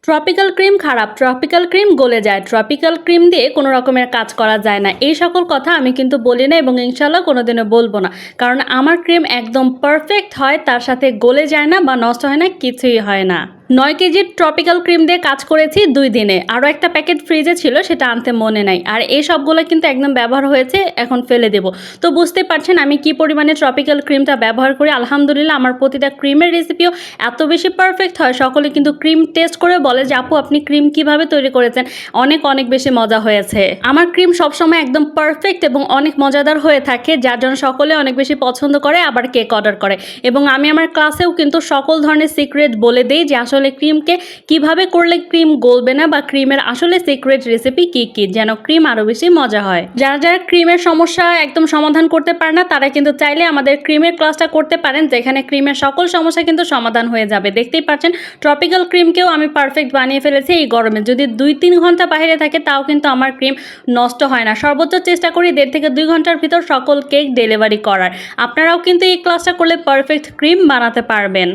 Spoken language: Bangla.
ট্রপিক্যাল ক্রিম খারাপ, ট্রপিক্যাল ক্রিম গলে যায়, ট্রপিক্যাল ক্রিম দিয়ে কোনো রকমের কাজ করা যায় না। এই সকল কথা আমি কিন্তু বলি না এবং ইনশাআল্লাহ কোনোদিনও বলবো না। কারণ আমার ক্রিম একদম পারফেক্ট হয়, তার সাথে গলে যায় না বা নষ্ট হয় না, কিছুই হয় না। 9 কেজির ট্রপিক্যাল ক্রিম দিয়ে কাজ করেছি 2 দিনে। আরও একটা প্যাকেট ফ্রিজে ছিল, সেটা আনতে মনে নাই। আর এই সবগুলো কিন্তু একদম ব্যবহার হয়েছে, এখন ফেলে দেব। তো বুঝতে পারছেন আমি কি পরিমাণে ট্রপিক্যাল ক্রিমটা ব্যবহার করি। আলহামদুলিল্লাহ আমার প্রতিটা ক্রিমের রেসিপিও এত বেশি পারফেক্ট হয়, সকলে কিন্তু ক্রিম টেস্ট করে বলে যে আপু আপনি ক্রিম কিভাবে তৈরি করেছেন, অনেক অনেক বেশি মজা হয়েছে। আমার ক্রিম সবসময় একদম পারফেক্ট এবং অনেক মজাদার হয়ে থাকে, যার জন্য সকলে অনেক বেশি পছন্দ করে, আবার কেক অর্ডার করে। এবং আমি আমার ক্লাসেও কিন্তু সকল ধরনের সিক্রেট বলে দিই যে আসলে ক্রিমকে কিভাবে করলে ক্রিম গলবে না বা ক্রিমের আসলে সিক্রেট রেসিপি কি কি, যেন ক্রিম আরো বেশি মজা হয়। যারা যারা ক্রিমের সমস্যা একদম সমাধান করতে পারে না, তারা কিন্তু চাইলে আমাদের ক্রিমের ক্লাসটা করতে পারেন, যেখানে ক্রিমের সকল সমস্যা কিন্তু সমাধান হয়ে যাবে। দেখতেই পাচ্ছেন ট্রপিক্যাল ক্রিমকেও আমি পারফেক্ট বানিয়ে ফেলেছি এই গরমে। যদি 2-3 ঘন্টা বাইরে থাকে তাও কিন্তু আমার ক্রিম নষ্ট হয় না। সর্বোচ্চ চেষ্টা করি 1.5 থেকে 2 ঘন্টার ভিতর সকল কেক ডেলিভারি করার। আপনারাও কিন্তু এই ক্লাসটা করলে পারফেক্ট ক্রিম বানাতে পারবেন।